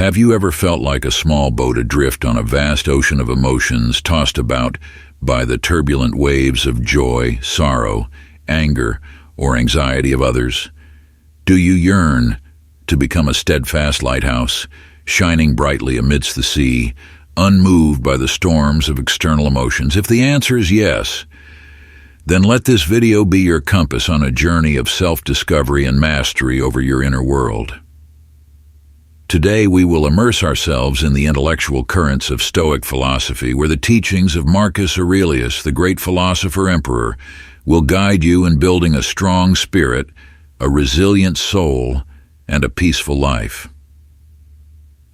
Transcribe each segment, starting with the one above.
Have you ever felt like a small boat adrift on a vast ocean of emotions, tossed about by the turbulent waves of joy, sorrow, anger, or anxiety of others? Do you yearn to become a steadfast lighthouse, shining brightly amidst the sea, unmoved by the storms of external emotions? If the answer is yes, then let this video be your compass on a journey of self-discovery and mastery over your inner world. Today we will immerse ourselves in the intellectual currents of Stoic philosophy, where the teachings of Marcus Aurelius, the great philosopher-emperor, will guide you in building a strong spirit, a resilient soul, and a peaceful life.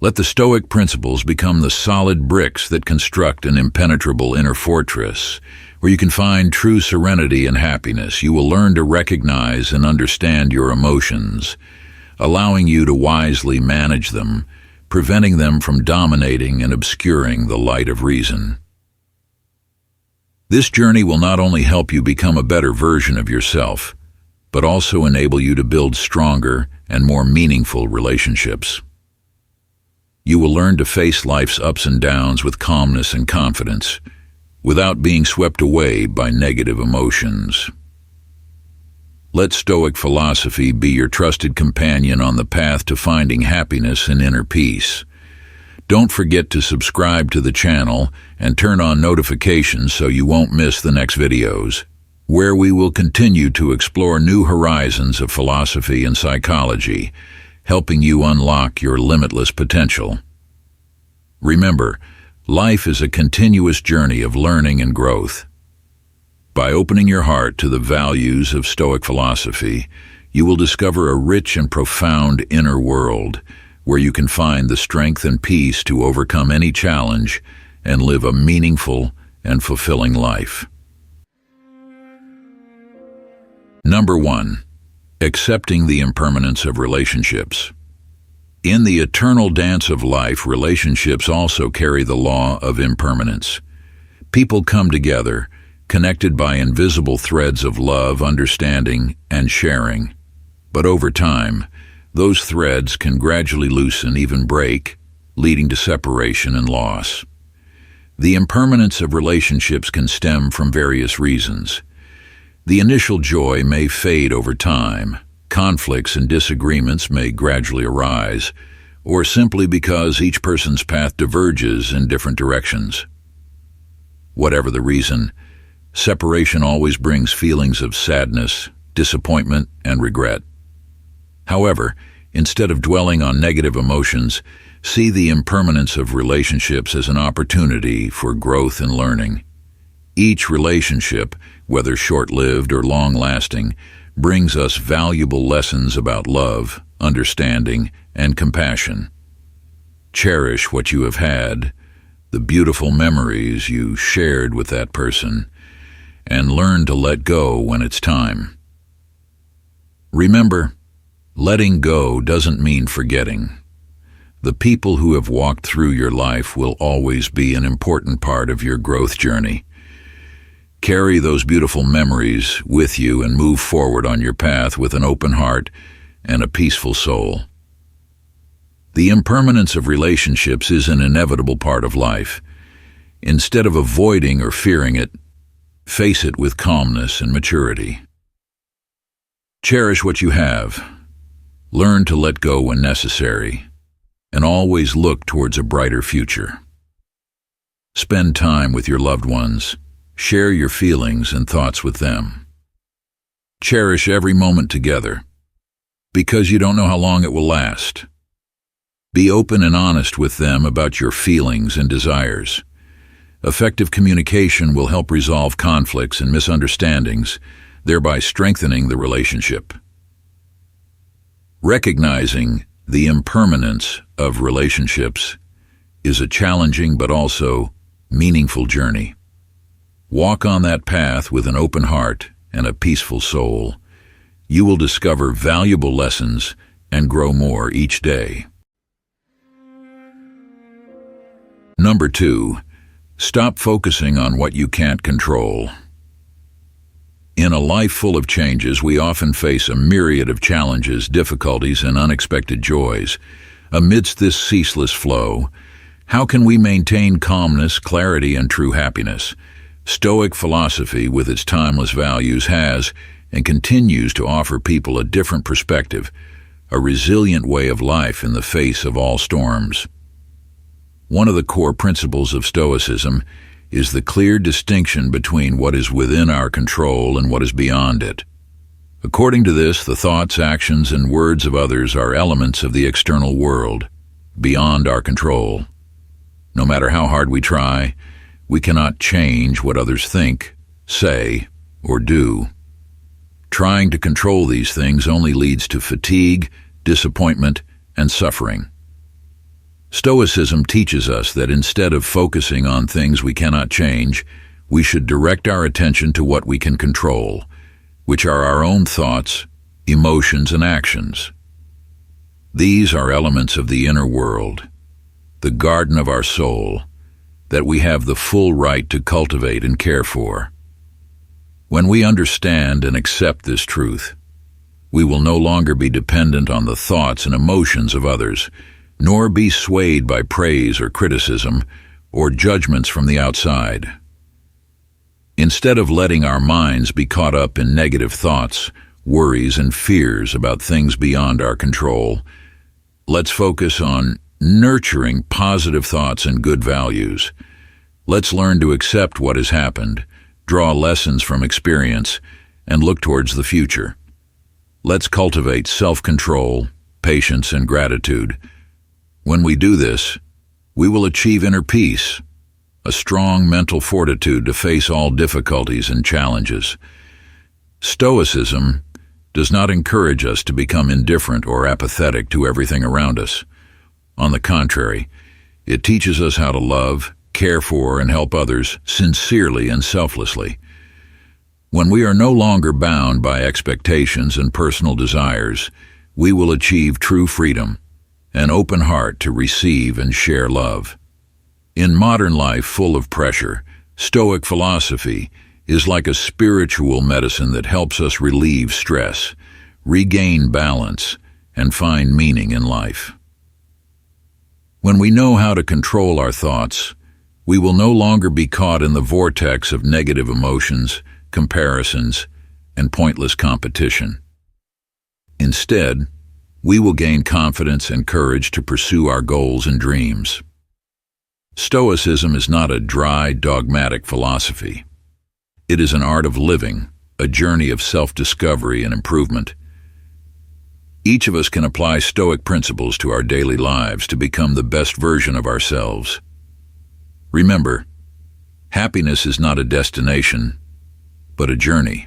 Let the Stoic principles become the solid bricks that construct an impenetrable inner fortress, where you can find true serenity and happiness. You will learn to recognize and understand your emotions, allowing you to wisely manage them, preventing them from dominating and obscuring the light of reason. This journey will not only help you become a better version of yourself, but also enable you to build stronger and more meaningful relationships. You will learn to face life's ups and downs with calmness and confidence, without being swept away by negative emotions. Let Stoic philosophy be your trusted companion on the path to finding happiness and inner peace. Don't forget to subscribe to the channel and turn on notifications so you won't miss the next videos, where we will continue to explore new horizons of philosophy and psychology, helping you unlock your limitless potential. Remember, life is a continuous journey of learning and growth. By opening your heart to the values of Stoic philosophy, you will discover a rich and profound inner world where you can find the strength and peace to overcome any challenge and live a meaningful and fulfilling life. Number 1. Accepting the impermanence of relationships. In the eternal dance of life, relationships also carry the law of impermanence. People come together, connected by invisible threads of love, understanding, and sharing. But over time, those threads can gradually loosen, even break, leading to separation and loss. The impermanence of relationships can stem from various reasons. The initial joy may fade over time. Conflicts and disagreements may gradually arise, or simply because each person's path diverges in different directions. Whatever the reason, separation always brings feelings of sadness, disappointment, and regret. However, instead of dwelling on negative emotions, see the impermanence of relationships as an opportunity for growth and learning. Each relationship, whether short-lived or long-lasting, brings us valuable lessons about love, understanding, and compassion. Cherish what you have had, the beautiful memories you shared with that person, and learn to let go when it's time. Remember, letting go doesn't mean forgetting. The people who have walked through your life will always be an important part of your growth journey. Carry those beautiful memories with you and move forward on your path with an open heart and a peaceful soul. The impermanence of relationships is an inevitable part of life. Instead of avoiding or fearing it, face it with calmness and maturity. Cherish what you have. Learn to let go when necessary, and always look towards a brighter future. Spend time with your loved ones. Share your feelings and thoughts with them. Cherish every moment together, because you don't know how long it will last. Be open and honest with them about your feelings and desires. Effective communication will help resolve conflicts and misunderstandings, thereby strengthening the relationship. Recognizing the impermanence of relationships is a challenging but also meaningful journey. Walk on that path with an open heart and a peaceful soul. You will discover valuable lessons and grow more each day. Number 2. Stop focusing on what you can't control. In a life full of changes, we often face a myriad of challenges, difficulties, and unexpected joys. Amidst this ceaseless flow, how can we maintain calmness, clarity, and true happiness? Stoic philosophy, with its timeless values, has and continues to offer people a different perspective, a resilient way of life in the face of all storms. One of the core principles of Stoicism is the clear distinction between what is within our control and what is beyond it. According to this, the thoughts, actions, and words of others are elements of the external world, beyond our control. No matter how hard we try, we cannot change what others think, say, or do. Trying to control these things only leads to fatigue, disappointment, and suffering. Stoicism teaches us that instead of focusing on things we cannot change, we should direct our attention to what we can control, which are our own thoughts, emotions, and actions. These are elements of the inner world, the garden of our soul, that we have the full right to cultivate and care for. When we understand and accept this truth, we will no longer be dependent on the thoughts and emotions of others, nor be swayed by praise or criticism or judgments from the outside. Instead of letting our minds be caught up in negative thoughts, worries, and fears about things beyond our control, let's focus on nurturing positive thoughts and good values. Let's learn to accept what has happened, draw lessons from experience, and look towards the future. Let's cultivate self-control, patience, and gratitude. When we do this, we will achieve inner peace, a strong mental fortitude to face all difficulties and challenges. Stoicism does not encourage us to become indifferent or apathetic to everything around us. On the contrary, it teaches us how to love, care for, and help others sincerely and selflessly. When we are no longer bound by expectations and personal desires, we will achieve true freedom, an open heart to receive and share love. In modern life full of pressure, Stoic philosophy is like a spiritual medicine that helps us relieve stress, regain balance, and find meaning in life. When we know how to control our thoughts, we will no longer be caught in the vortex of negative emotions, comparisons, and pointless competition. Instead, we will gain confidence and courage to pursue our goals and dreams. Stoicism is not a dry, dogmatic philosophy. It is an art of living, a journey of self-discovery and improvement. Each of us can apply Stoic principles to our daily lives to become the best version of ourselves. Remember, happiness is not a destination, but a journey.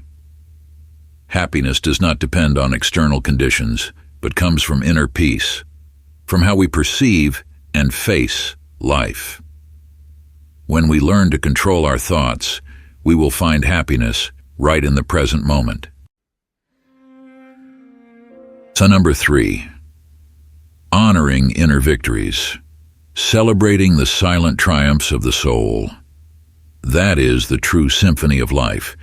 Happiness does not depend on external conditions, but comes from inner peace, from how we perceive and face life. When we learn to control our thoughts, we will find happiness right in the present moment. So number 3, honoring inner victories, celebrating the silent triumphs of the soul. That is the true symphony of life.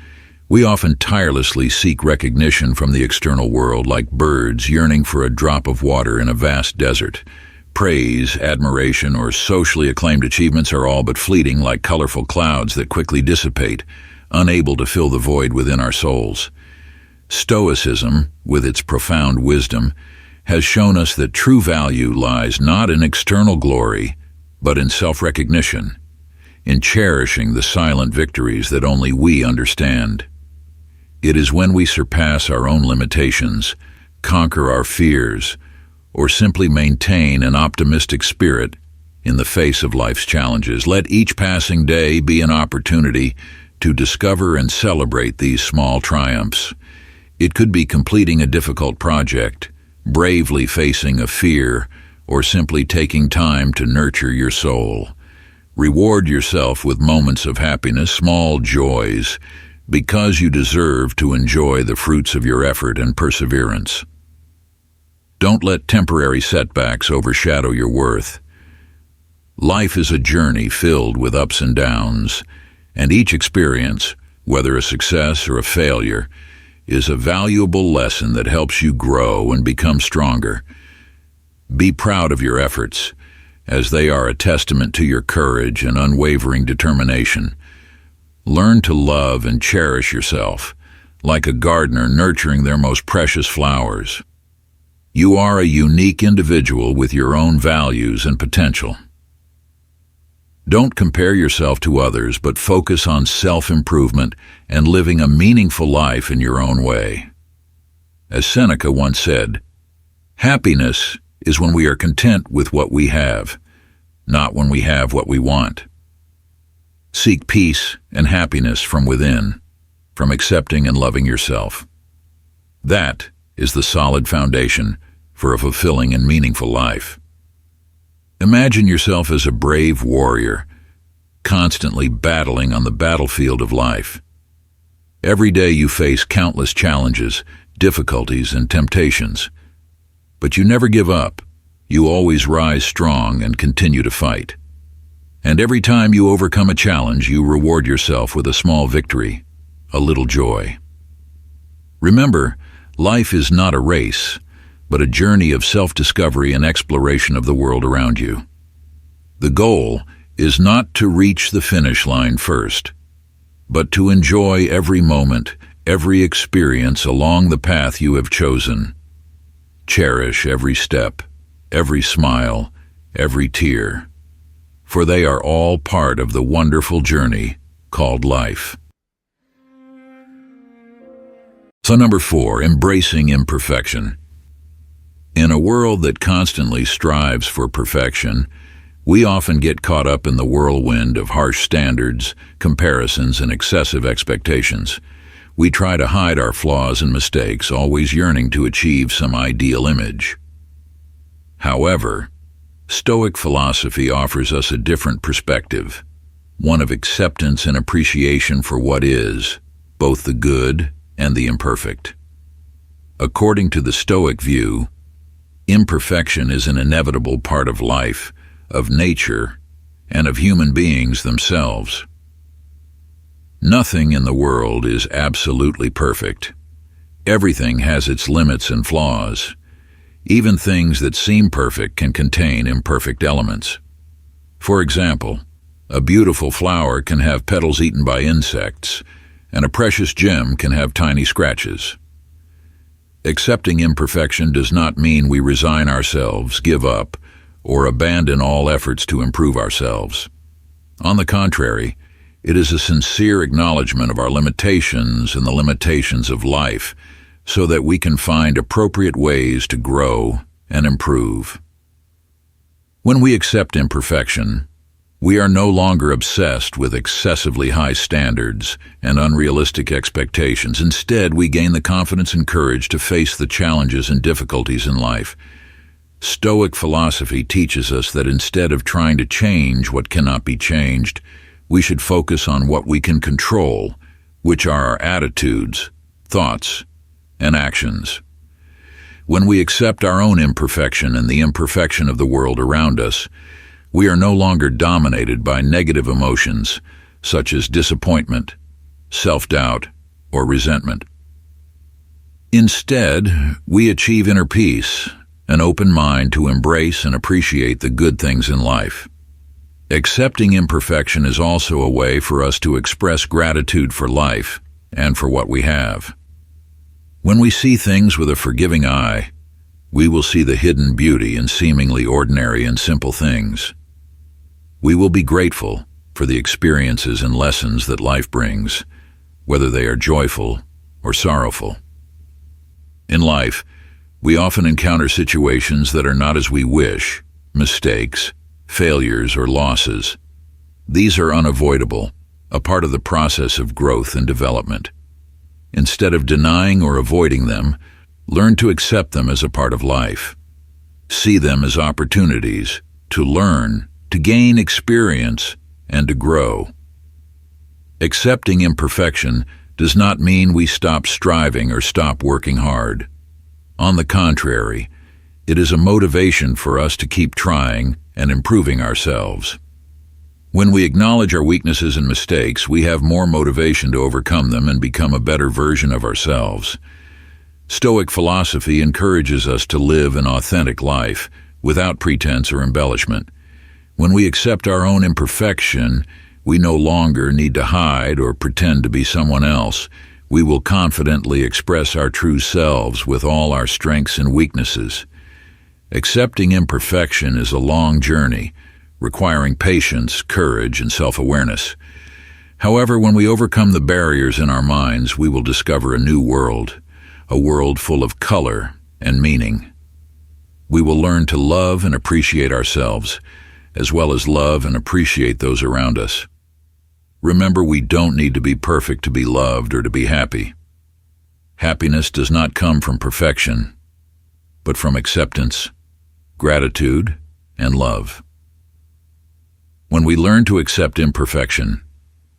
We often tirelessly seek recognition from the external world like birds yearning for a drop of water in a vast desert. Praise, admiration, or socially acclaimed achievements are all but fleeting, like colorful clouds that quickly dissipate, unable to fill the void within our souls. Stoicism, with its profound wisdom, has shown us that true value lies not in external glory, but in self-recognition, in cherishing the silent victories that only we understand. It is when we surpass our own limitations, conquer our fears, or simply maintain an optimistic spirit in the face of life's challenges. Let each passing day be an opportunity to discover and celebrate these small triumphs. It could be completing a difficult project, bravely facing a fear, or simply taking time to nurture your soul. Reward yourself with moments of happiness, small joys, because you deserve to enjoy the fruits of your effort and perseverance. Don't let temporary setbacks overshadow your worth. Life is a journey filled with ups and downs, and each experience, whether a success or a failure, is a valuable lesson that helps you grow and become stronger. Be proud of your efforts, as they are a testament to your courage and unwavering determination. Learn to love and cherish yourself, like a gardener nurturing their most precious flowers. You are a unique individual with your own values and potential. Don't compare yourself to others, but focus on self-improvement and living a meaningful life in your own way. As Seneca once said, "Happiness is when we are content with what we have, not when we have what we want." Seek peace and happiness from within, from accepting and loving yourself. That is the solid foundation for a fulfilling and meaningful life. Imagine yourself as a brave warrior, constantly battling on the battlefield of life. Every day you face countless challenges, difficulties, and temptations. But you never give up. You always rise strong and continue to fight. And every time you overcome a challenge, you reward yourself with a small victory, a little joy. Remember, life is not a race, but a journey of self-discovery and exploration of the world around you. The goal is not to reach the finish line first, but to enjoy every moment, every experience along the path you have chosen. Cherish every step, every smile, every tear, for they are all part of the wonderful journey called life. So number 4, embracing imperfection. In a world that constantly strives for perfection, we often get caught up in the whirlwind of harsh standards, comparisons, and excessive expectations. We try to hide our flaws and mistakes, always yearning to achieve some ideal image. However, Stoic philosophy offers us a different perspective, one of acceptance and appreciation for what is, both the good and the imperfect. According to the Stoic view, imperfection is an inevitable part of life, of nature, and of human beings themselves. Nothing in the world is absolutely perfect. Everything has its limits and flaws. Even things that seem perfect can contain imperfect elements. For example, a beautiful flower can have petals eaten by insects, and a precious gem can have tiny scratches. Accepting imperfection does not mean we resign ourselves, give up, or abandon all efforts to improve ourselves. On the contrary, it is a sincere acknowledgement of our limitations and the limitations of life, so that we can find appropriate ways to grow and improve. When we accept imperfection, we are no longer obsessed with excessively high standards and unrealistic expectations. Instead, we gain the confidence and courage to face the challenges and difficulties in life. Stoic philosophy teaches us that instead of trying to change what cannot be changed, we should focus on what we can control, which are our attitudes, thoughts, and actions. When we accept our own imperfection and the imperfection of the world around us, we are no longer dominated by negative emotions such as disappointment, self-doubt, or resentment. Instead, we achieve inner peace, an open mind to embrace and appreciate the good things in life. Accepting imperfection is also a way for us to express gratitude for life and for what we have. When we see things with a forgiving eye, we will see the hidden beauty in seemingly ordinary and simple things. We will be grateful for the experiences and lessons that life brings, whether they are joyful or sorrowful. In life, we often encounter situations that are not as we wish, mistakes, failures, or losses. These are unavoidable, a part of the process of growth and development. Instead of denying or avoiding them, learn to accept them as a part of life. See them as opportunities to learn, to gain experience, and to grow. Accepting imperfection does not mean we stop striving or stop working hard. On the contrary, it is a motivation for us to keep trying and improving ourselves. When we acknowledge our weaknesses and mistakes, we have more motivation to overcome them and become a better version of ourselves. Stoic philosophy encourages us to live an authentic life, without pretense or embellishment. When we accept our own imperfection, we no longer need to hide or pretend to be someone else. We will confidently express our true selves with all our strengths and weaknesses. Accepting imperfection is a long journey, requiring patience, courage, and self-awareness. However, when we overcome the barriers in our minds, we will discover a new world, a world full of color and meaning. We will learn to love and appreciate ourselves, as well as love and appreciate those around us. Remember, we don't need to be perfect to be loved or to be happy. Happiness does not come from perfection, but from acceptance, gratitude, and love. When we learn to accept imperfection,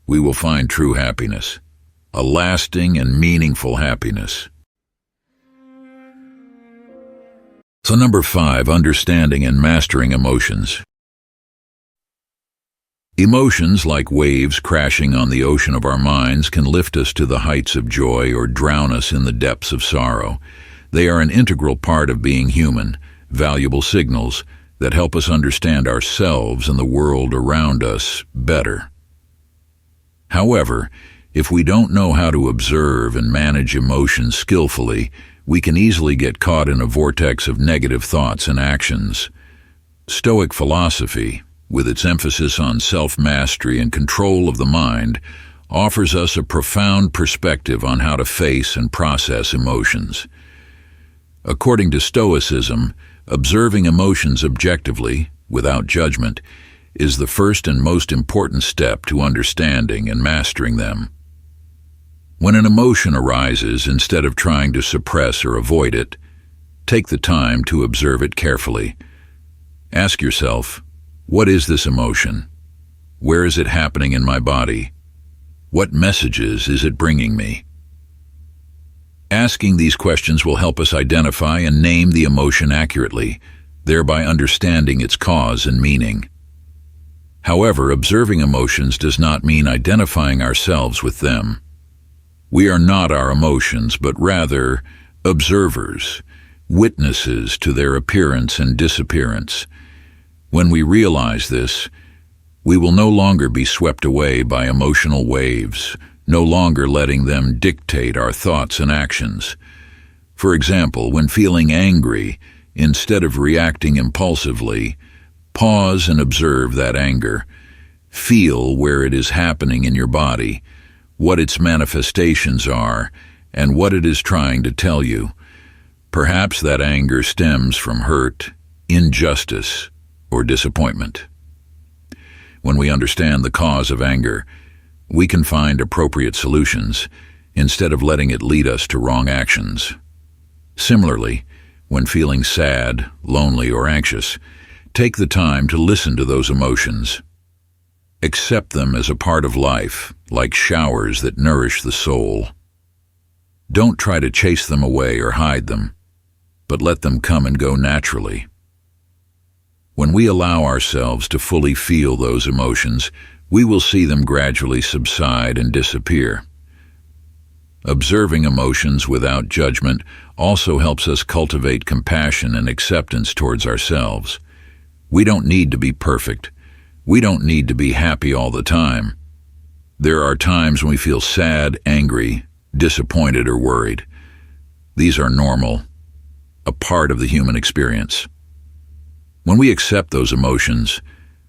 we will find true happiness, a lasting and meaningful happiness. So number 5, understanding and mastering emotions. Emotions, like waves crashing on the ocean of our minds, can lift us to the heights of joy or drown us in the depths of sorrow. They are an integral part of being human, valuable signals that help us understand ourselves and the world around us better. However, if we don't know how to observe and manage emotions skillfully, we can easily get caught in a vortex of negative thoughts and actions. Stoic philosophy, with its emphasis on self-mastery and control of the mind, offers us a profound perspective on how to face and process emotions. According to Stoicism, observing emotions objectively, without judgment, is the first and most important step to understanding and mastering them. When an emotion arises, instead of trying to suppress or avoid it, take the time to observe it carefully. Ask yourself, what is this emotion? Where is it happening in my body? What messages is it bringing me? Asking these questions will help us identify and name the emotion accurately, thereby understanding its cause and meaning. However, observing emotions does not mean identifying ourselves with them. We are not our emotions, but rather observers, witnesses to their appearance and disappearance. When we realize this, we will no longer be swept away by emotional waves, no longer letting them dictate our thoughts and actions. For example, when feeling angry, instead of reacting impulsively, pause and observe that anger. Feel where it is happening in your body, what its manifestations are, and what it is trying to tell you. Perhaps that anger stems from hurt, injustice, or disappointment. When we understand the cause of anger, we can find appropriate solutions instead of letting it lead us to wrong actions. Similarly, when feeling sad, lonely, or anxious, take the time to listen to those emotions. Accept them as a part of life, like showers that nourish the soul. Don't try to chase them away or hide them, but let them come and go naturally. When we allow ourselves to fully feel those emotions, we will see them gradually subside and disappear. Observing emotions without judgment also helps us cultivate compassion and acceptance towards ourselves. We don't need to be perfect. We don't need to be happy all the time. There are times when we feel sad, angry, disappointed, or worried. These are normal, a part of the human experience. When we accept those emotions,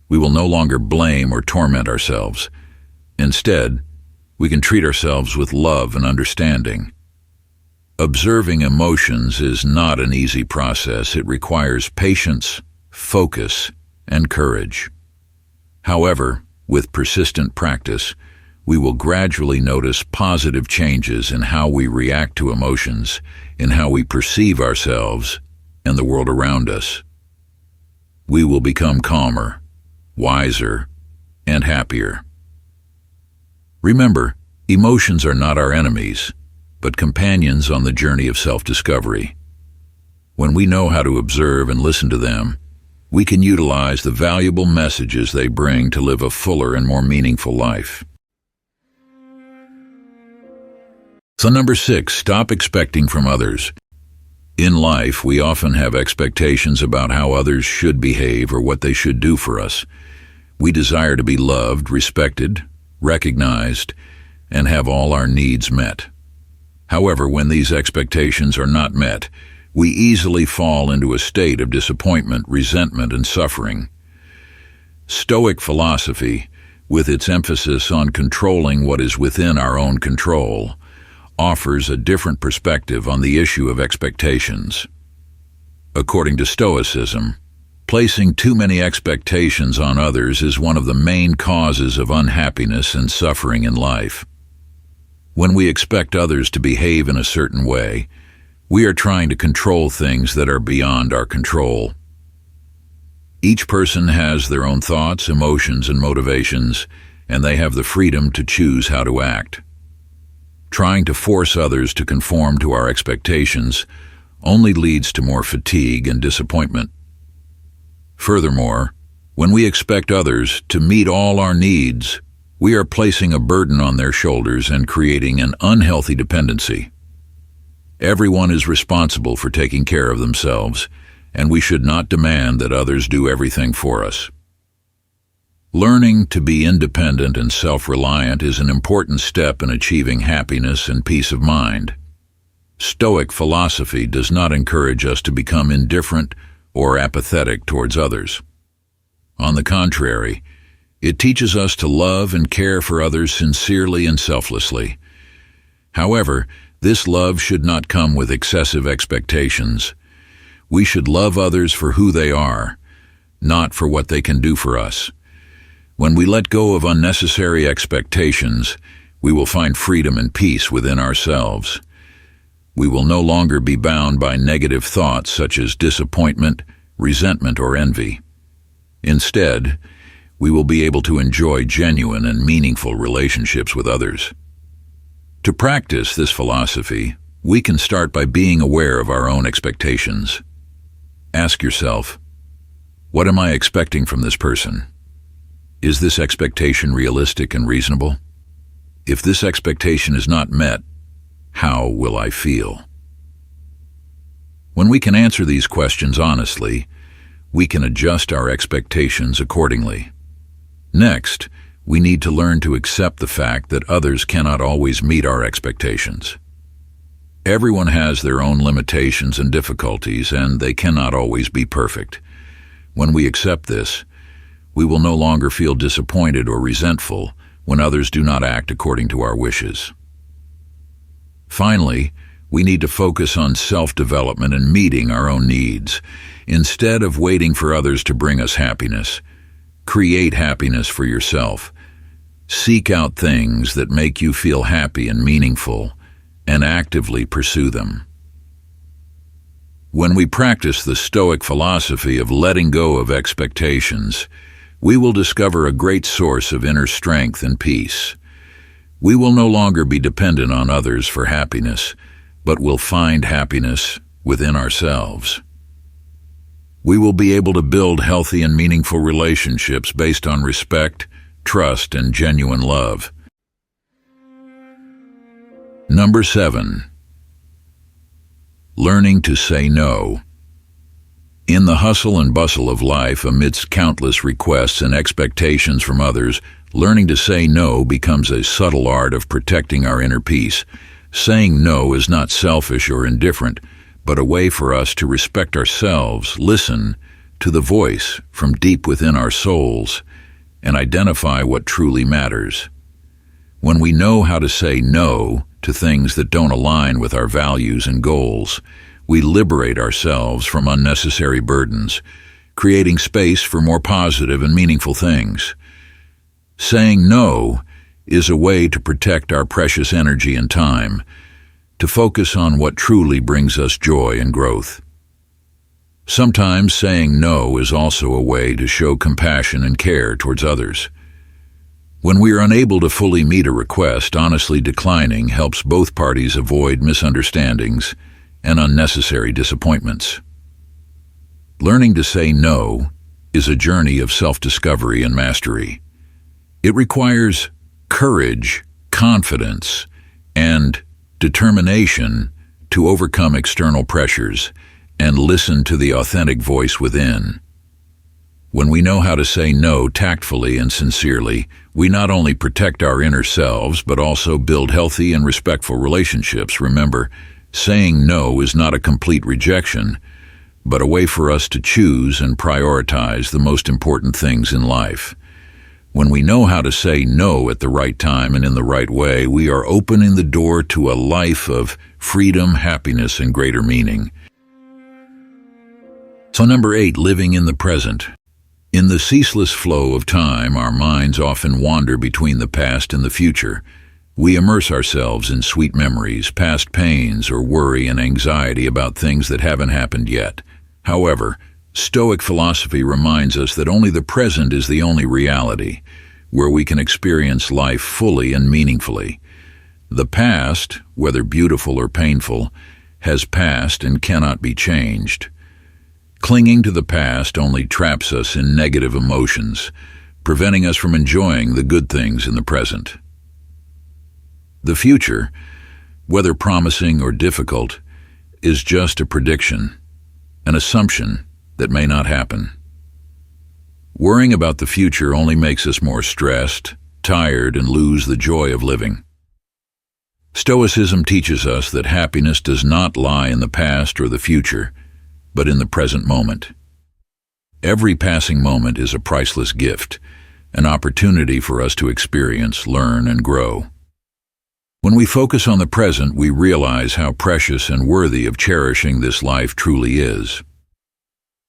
we will no longer blame or torment ourselves. Instead, we can treat ourselves with love and understanding. Observing emotions is not an easy process. It requires patience, focus, and courage. However, with persistent practice, we will gradually notice positive changes in how we react to emotions, in how we perceive ourselves and the world around us. We will become calmer, wiser, and happier. Remember, emotions are not our enemies, but companions on the journey of self-discovery. When we know how to observe and listen to them, we can utilize the valuable messages they bring to live a fuller and more meaningful life. So number 6, stop expecting from others. In life, we often have expectations about how others should behave or what they should do for us. We desire to be loved, respected, recognized, and have all our needs met. However, when these expectations are not met, we easily fall into a state of disappointment, resentment, and suffering. Stoic philosophy, with its emphasis on controlling what is within our own control, offers a different perspective on the issue of expectations. According to Stoicism, placing too many expectations on others is one of the main causes of unhappiness and suffering in life. When we expect others to behave in a certain way, we are trying to control things that are beyond our control. Each person has their own thoughts, emotions, and motivations, and they have the freedom to choose how to act. Trying to force others to conform to our expectations only leads to more fatigue and disappointment. Furthermore, when we expect others to meet all our needs, we are placing a burden on their shoulders and creating an unhealthy dependency. Everyone is responsible for taking care of themselves, and we should not demand that others do everything for us. Learning to be independent and self-reliant is an important step in achieving happiness and peace of mind. Stoic philosophy does not encourage us to become indifferent or apathetic towards others. On the contrary, it teaches us to love and care for others sincerely and selflessly. However, this love should not come with excessive expectations. We should love others for who they are, not for what they can do for us. When we let go of unnecessary expectations, we will find freedom and peace within ourselves. We will no longer be bound by negative thoughts such as disappointment, resentment, or envy. Instead, we will be able to enjoy genuine and meaningful relationships with others. To practice this philosophy, we can start by being aware of our own expectations. Ask yourself, what am I expecting from this person? Is this expectation realistic and reasonable? If this expectation is not met, how will I feel? When we can answer these questions honestly, we can adjust our expectations accordingly. Next, we need to learn to accept the fact that others cannot always meet our expectations. Everyone has their own limitations and difficulties, and they cannot always be perfect. When we accept this, we will no longer feel disappointed or resentful when others do not act according to our wishes. Finally, we need to focus on self-development and meeting our own needs. Instead of waiting for others to bring us happiness, create happiness for yourself. Seek out things that make you feel happy and meaningful, and actively pursue them. When we practice the Stoic philosophy of letting go of expectations, we will discover a great source of inner strength and peace. We will no longer be dependent on others for happiness, but will find happiness within ourselves. We will be able to build healthy and meaningful relationships based on respect, trust, and genuine love. Number 7. Learning to say no. In the hustle and bustle of life, amidst countless requests and expectations from others, learning to say no becomes a subtle art of protecting our inner peace. Saying no is not selfish or indifferent, but a way for us to respect ourselves, listen to the voice from deep within our souls, and identify what truly matters. When we know how to say no to things that don't align with our values and goals, we liberate ourselves from unnecessary burdens, creating space for more positive and meaningful things. Saying no is a way to protect our precious energy and time, to focus on what truly brings us joy and growth. Sometimes saying no is also a way to show compassion and care towards others. When we are unable to fully meet a request, honestly declining helps both parties avoid misunderstandings and unnecessary disappointments. Learning to say no is a journey of self-discovery and mastery. It requires courage, confidence, and determination to overcome external pressures and listen to the authentic voice within. When we know how to say no tactfully and sincerely, we not only protect our inner selves, but also build healthy and respectful relationships. Remember, saying no is not a complete rejection, but a way for us to choose and prioritize the most important things in life. When we know how to say no at the right time and in the right way, we are opening the door to a life of freedom, happiness, and greater meaning. So number 8, living in the present. In the ceaseless flow of time, our minds often wander between the past and the future. We immerse ourselves in sweet memories, past pains, or worry and anxiety about things that haven't happened yet. However, Stoic philosophy reminds us that only the present is the only reality, where we can experience life fully and meaningfully. The past, whether beautiful or painful, has passed and cannot be changed. Clinging to the past only traps us in negative emotions, preventing us from enjoying the good things in the present. The future, whether promising or difficult, is just a prediction, an assumption that may not happen. Worrying about the future only makes us more stressed, tired, and lose the joy of living. Stoicism teaches us that happiness does not lie in the past or the future, but in the present moment. Every passing moment is a priceless gift, an opportunity for us to experience, learn, and grow. When we focus on the present, we realize how precious and worthy of cherishing this life truly is.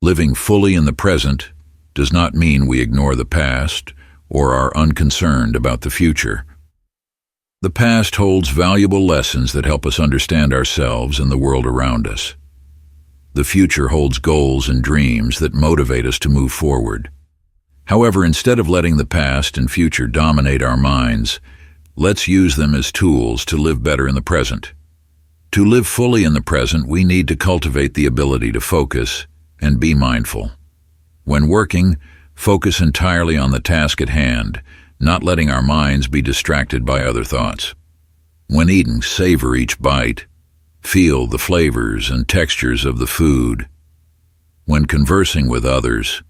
Living fully in the present does not mean we ignore the past or are unconcerned about the future. The past holds valuable lessons that help us understand ourselves and the world around us. The future holds goals and dreams that motivate us to move forward. However, instead of letting the past and future dominate our minds, let's use them as tools to live better in the present. To live fully in the present, we need to cultivate the ability to focus and be mindful. When working, focus entirely on the task at hand, not letting our minds be distracted by other thoughts. When eating, savor each bite. Feel the flavors and textures of the food. When conversing with others,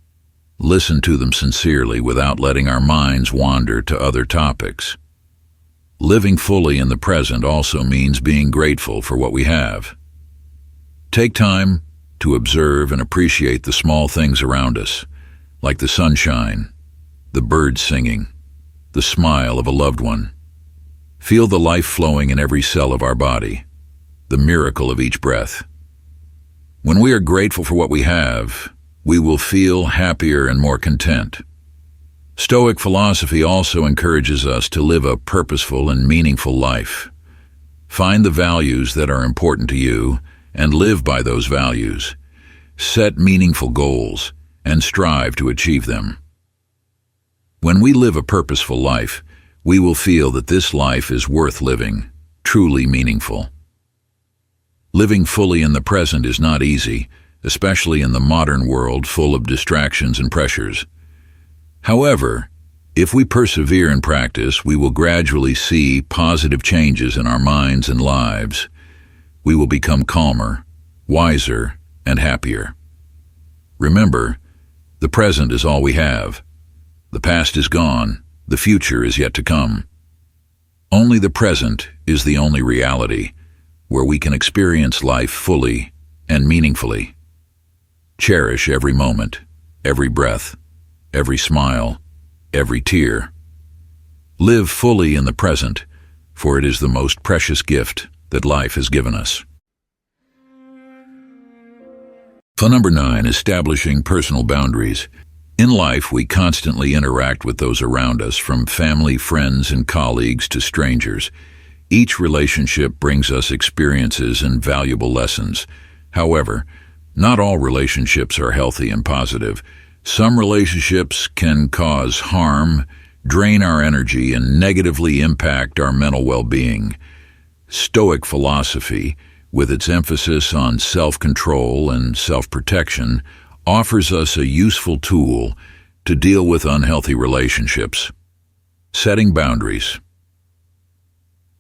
listen to them sincerely without letting our minds wander to other topics. Living fully in the present also means being grateful for what we have. Take time to observe and appreciate the small things around us, like the sunshine, the birds singing, the smile of a loved one. Feel the life flowing in every cell of our body, the miracle of each breath. When we are grateful for what we have, we will feel happier and more content. Stoic philosophy also encourages us to live a purposeful and meaningful life. Find the values that are important to you and live by those values. Set meaningful goals and strive to achieve them. When we live a purposeful life, we will feel that this life is worth living, truly meaningful. Living fully in the present is not easy, especially in the modern world full of distractions and pressures. However, if we persevere in practice, we will gradually see positive changes in our minds and lives. We will become calmer, wiser, and happier. Remember, the present is all we have. The past is gone, the future is yet to come. Only the present is the only reality, where we can experience life fully and meaningfully. Cherish every moment, every breath, every smile, every tear. Live fully in the present, for it is the most precious gift that life has given us. For number 9, establishing personal boundaries. In life, we constantly interact with those around us, from family, friends, and colleagues to strangers. Each relationship brings us experiences and valuable lessons. However, not all relationships are healthy and positive. Some relationships can cause harm, drain our energy, and negatively impact our mental well-being. Stoic philosophy, with its emphasis on self-control and self-protection, offers us a useful tool to deal with unhealthy relationships. Setting boundaries.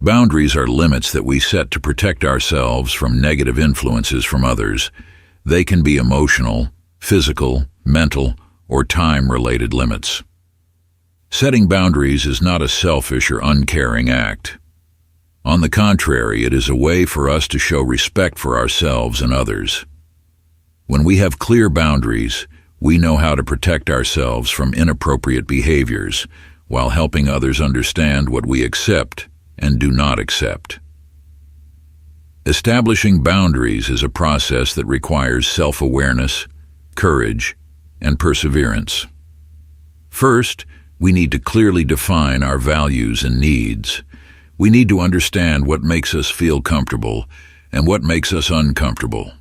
Boundaries are limits that we set to protect ourselves from negative influences from others. They can be emotional, physical, mental, or time-related limits. Setting boundaries is not a selfish or uncaring act. On the contrary, it is a way for us to show respect for ourselves and others. When we have clear boundaries, we know how to protect ourselves from inappropriate behaviors while helping others understand what we accept and do not accept. Establishing boundaries is a process that requires self-awareness, courage, and perseverance. First, we need to clearly define our values and needs. We need to understand what makes us feel comfortable and what makes us uncomfortable.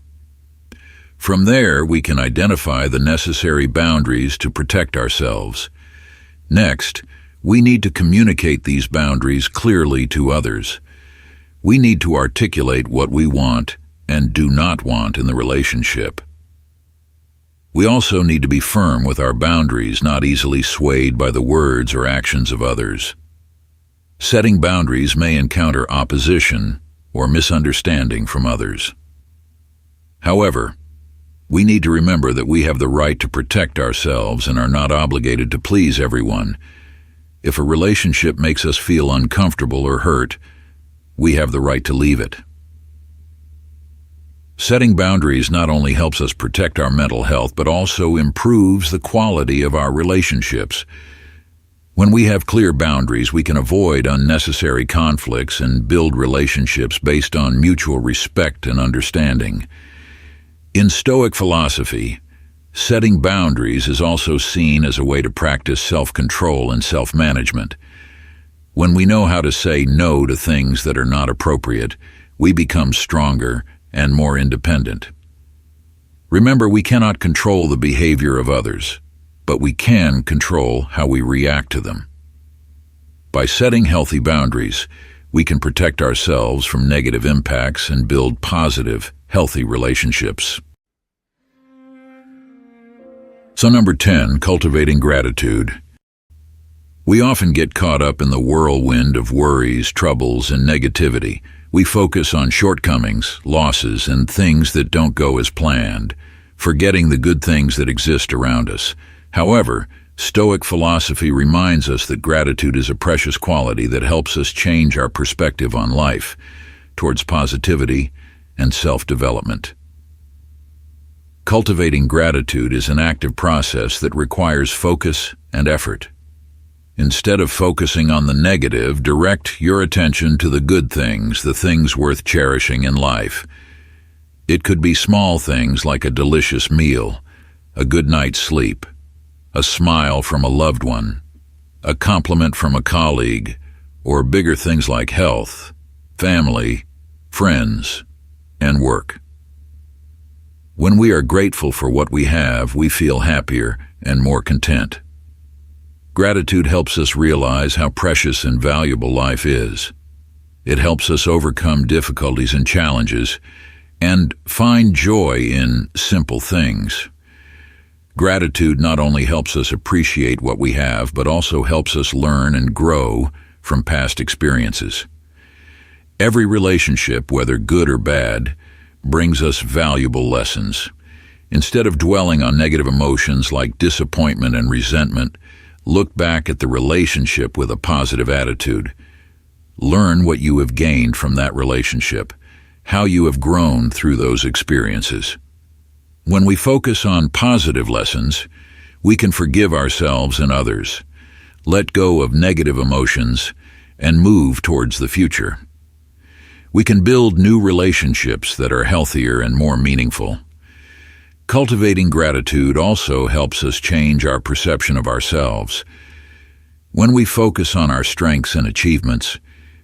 From there, we can identify the necessary boundaries to protect ourselves. Next, we need to communicate these boundaries clearly to others. We need to articulate what we want and do not want in the relationship. We also need to be firm with our boundaries, not easily swayed by the words or actions of others. Setting boundaries may encounter opposition or misunderstanding from others. However, we need to remember that we have the right to protect ourselves and are not obligated to please everyone. If a relationship makes us feel uncomfortable or hurt, we have the right to leave it. Setting boundaries not only helps us protect our mental health, but also improves the quality of our relationships. When we have clear boundaries, we can avoid unnecessary conflicts and build relationships based on mutual respect and understanding. In Stoic philosophy, setting boundaries is also seen as a way to practice self-control and self-management. When we know how to say no to things that are not appropriate, we become stronger and more independent. Remember, we cannot control the behavior of others, but we can control how we react to them. By setting healthy boundaries, we can protect ourselves from negative impacts and build positive, healthy relationships. So number 10, cultivating gratitude. We often get caught up in the whirlwind of worries, troubles, and negativity. We focus on shortcomings, losses, and things that don't go as planned, forgetting the good things that exist around us. However, Stoic philosophy reminds us that gratitude is a precious quality that helps us change our perspective on life towards positivity and self-development. Cultivating gratitude is an active process that requires focus and effort. Instead of focusing on the negative, direct your attention to the good things, the things worth cherishing in life. It could be small things like a delicious meal, a good night's sleep, a smile from a loved one, a compliment from a colleague, or bigger things like health, family, friends, and work. When we are grateful for what we have, we feel happier and more content. Gratitude helps us realize how precious and valuable life is. It helps us overcome difficulties and challenges and find joy in simple things. Gratitude not only helps us appreciate what we have, but also helps us learn and grow from past experiences. Every relationship, whether good or bad, brings us valuable lessons. Instead of dwelling on negative emotions like disappointment and resentment, look back at the relationship with a positive attitude. Learn what you have gained from that relationship, how you have grown through those experiences. When we focus on positive lessons, we can forgive ourselves and others, let go of negative emotions, and move towards the future. We can build new relationships that are healthier and more meaningful. Cultivating gratitude also helps us change our perception of ourselves. When we focus on our strengths and achievements,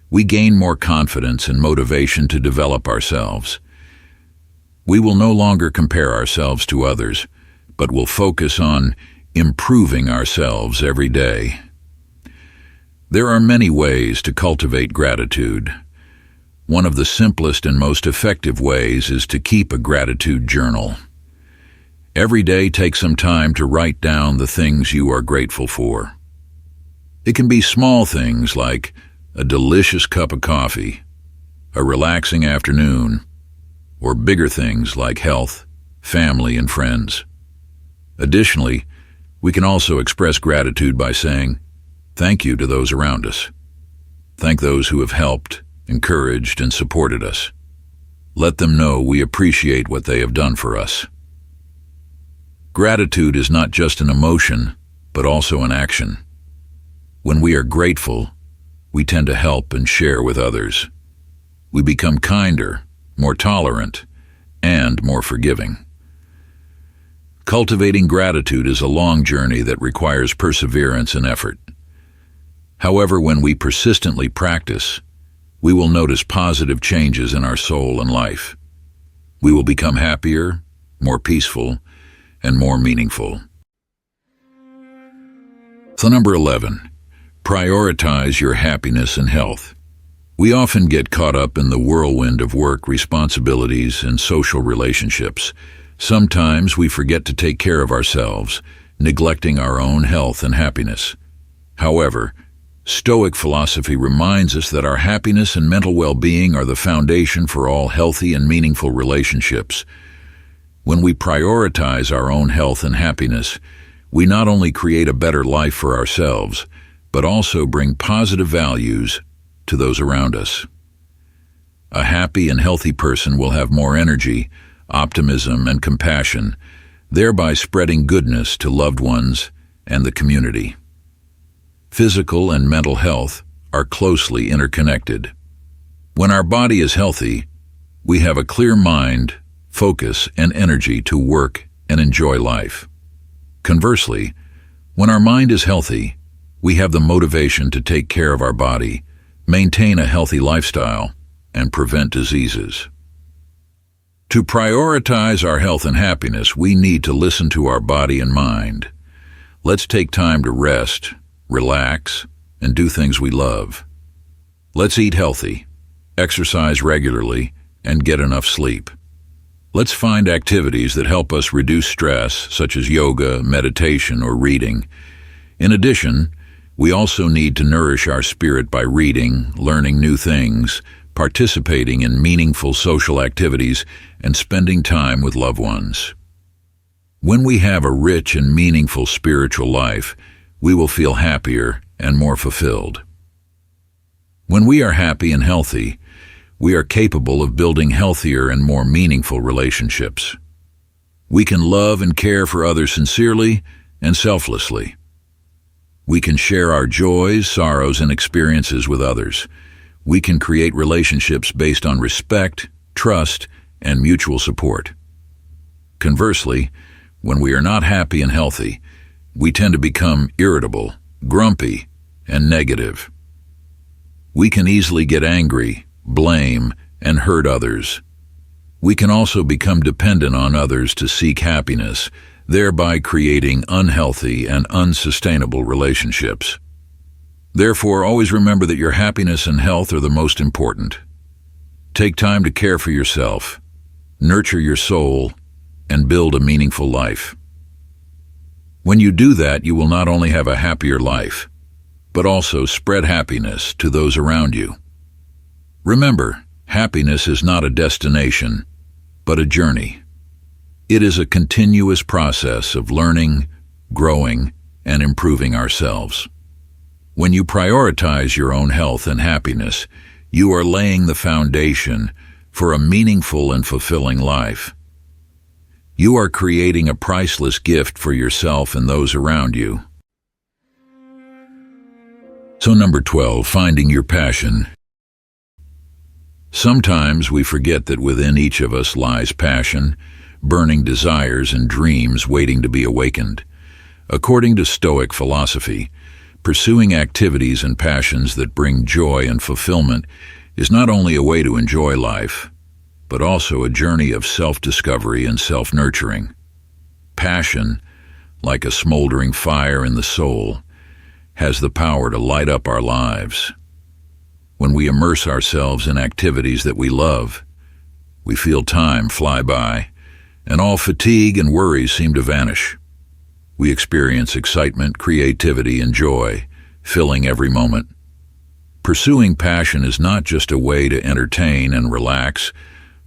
we gain more confidence and motivation to develop ourselves. We will no longer compare ourselves to others, but will focus on improving ourselves every day. There are many ways to cultivate gratitude. One of the simplest and most effective ways is to keep a gratitude journal. Every day, take some time to write down the things you are grateful for. It can be small things like a delicious cup of coffee, a relaxing afternoon, or bigger things like health, family, and friends. Additionally, we can also express gratitude by saying thank you to those around us. Thank those who have helped, encouraged, and supported us. Let them know we appreciate what they have done for us. Gratitude is not just an emotion, but also an action. When we are grateful, we tend to help and share with others. We become kinder, more tolerant, and more forgiving. Cultivating gratitude is a long journey that requires perseverance and effort. However, when we persistently practice, we will notice positive changes in our soul and life. We will become happier, more peaceful, and more meaningful. So number 11, prioritize your happiness and health. We often get caught up in the whirlwind of work, responsibilities, and social relationships. Sometimes we forget to take care of ourselves, neglecting our own health and happiness. However, Stoic philosophy reminds us that our happiness and mental well-being are the foundation for all healthy and meaningful relationships. When we prioritize our own health and happiness, we not only create a better life for ourselves, but also bring positive values to those around us. A happy and healthy person will have more energy, optimism, and compassion, thereby spreading goodness to loved ones and the community. Physical and mental health are closely interconnected. When our body is healthy, we have a clear mind, focus, and energy to work and enjoy life. Conversely, when our mind is healthy, we have the motivation to take care of our body, maintain a healthy lifestyle, and prevent diseases. To prioritize our health and happiness, we need to listen to our body and mind. Let's take time to rest, relax, and do things we love. Let's eat healthy, exercise regularly, and get enough sleep. Let's find activities that help us reduce stress, such as yoga, meditation, or reading. In addition, we also need to nourish our spirit by reading, learning new things, participating in meaningful social activities, and spending time with loved ones. When we have a rich and meaningful spiritual life, we will feel happier and more fulfilled. When we are happy and healthy, we are capable of building healthier and more meaningful relationships. We can love and care for others sincerely and selflessly. We can share our joys, sorrows, and experiences with others. We can create relationships based on respect, trust, and mutual support. Conversely, when we are not happy and healthy, we tend to become irritable, grumpy, and negative. We can easily get angry, blame, and hurt others. We can also become dependent on others to seek happiness, thereby creating unhealthy and unsustainable relationships. Therefore, always remember that your happiness and health are the most important. Take time to care for yourself, nurture your soul, and build a meaningful life. When you do that, you will not only have a happier life, but also spread happiness to those around you. Remember, happiness is not a destination, but a journey. It is a continuous process of learning, growing, and improving ourselves. When you prioritize your own health and happiness, you are laying the foundation for a meaningful and fulfilling life. You are creating a priceless gift for yourself and those around you. So number 12, finding your passion. Sometimes we forget that within each of us lies passion, burning desires and dreams waiting to be awakened. According to Stoic philosophy, pursuing activities and passions that bring joy and fulfillment is not only a way to enjoy life, but also a journey of self-discovery and self-nurturing. Passion, like a smoldering fire in the soul, has the power to light up our lives. When we immerse ourselves in activities that we love, we feel time fly by, and all fatigue and worries seem to vanish. We experience excitement, creativity, and joy, filling every moment. Pursuing passion is not just a way to entertain and relax,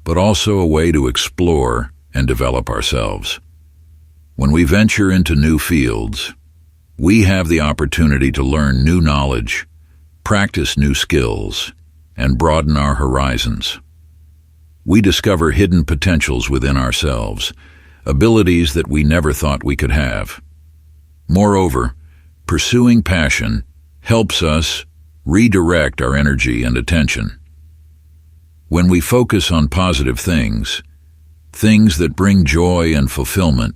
but also a way to explore and develop ourselves. When we venture into new fields, we have the opportunity to learn new knowledge, practice new skills, and broaden our horizons. We discover hidden potentials within ourselves, abilities that we never thought we could have. Moreover, pursuing passion helps us redirect our energy and attention. When we focus on positive things that bring joy and fulfillment,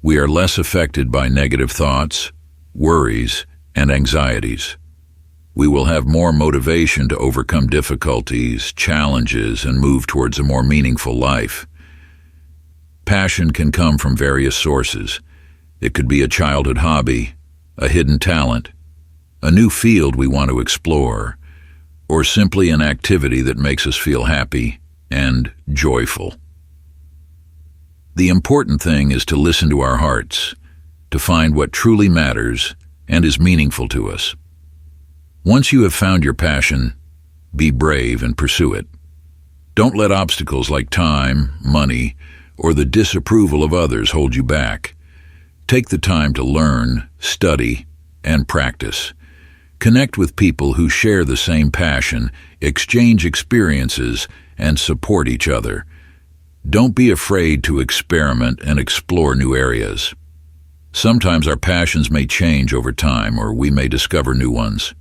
we are less affected by negative thoughts, worries, and anxieties. We will have more motivation to overcome difficulties, challenges, and move towards a more meaningful life. Passion can come from various sources. It could be a childhood hobby, a hidden talent, a new field we want to explore, or simply an activity that makes us feel happy and joyful. The important thing is to listen to our hearts, to find what truly matters and is meaningful to us. Once you have found your passion, be brave and pursue it. Don't let obstacles like time, money, or the disapproval of others hold you back. Take the time to learn, study, and practice. Connect with people who share the same passion, exchange experiences, and support each other. Don't be afraid to experiment and explore new areas. Sometimes our passions may change over time, or we may discover new ones.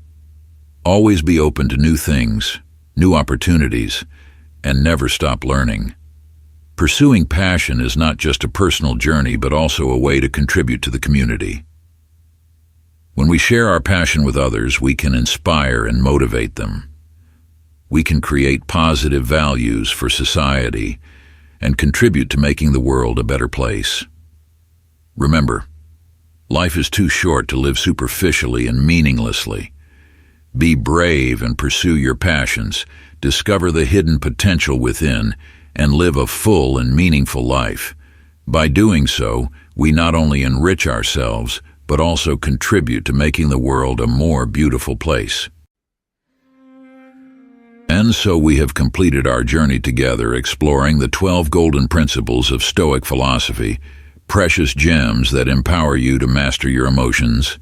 Always be open to new things, new opportunities, and never stop learning. Pursuing passion is not just a personal journey, but also a way to contribute to the community. When we share our passion with others, we can inspire and motivate them. We can create positive values for society and contribute to making the world a better place. Remember, life is too short to live superficially and meaninglessly. Be brave and pursue your passions, discover the hidden potential within, and live a full and meaningful life. By doing so, we not only enrich ourselves, but also contribute to making the world a more beautiful place. And so we have completed our journey together, exploring the 12 golden principles of Stoic philosophy, precious gems that empower you to master your emotions,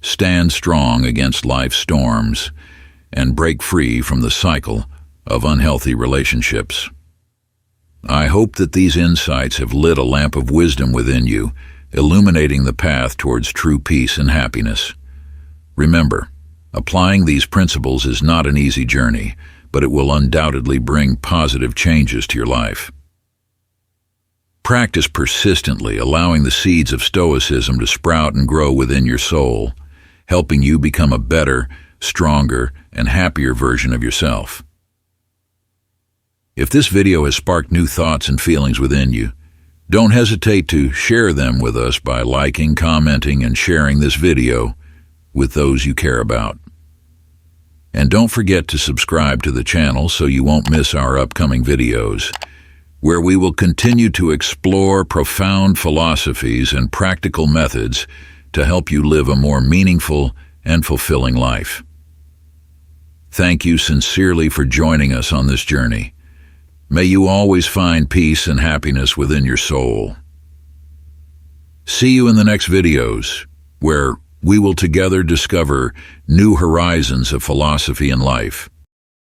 stand strong against life's storms, and break free from the cycle of unhealthy relationships. I hope that these insights have lit a lamp of wisdom within you, illuminating the path towards true peace and happiness. Remember, applying these principles is not an easy journey, but it will undoubtedly bring positive changes to your life. Practice persistently, allowing the seeds of Stoicism to sprout and grow within your soul, helping you become a better, stronger, and happier version of yourself. If this video has sparked new thoughts and feelings within you, don't hesitate to share them with us by liking, commenting, and sharing this video with those you care about. And don't forget to subscribe to the channel so you won't miss our upcoming videos, where we will continue to explore profound philosophies and practical methods to help you live a more meaningful and fulfilling life. Thank you sincerely for joining us on this journey. May you always find peace and happiness within your soul. See you in the next videos, where we will together discover new horizons of philosophy and life.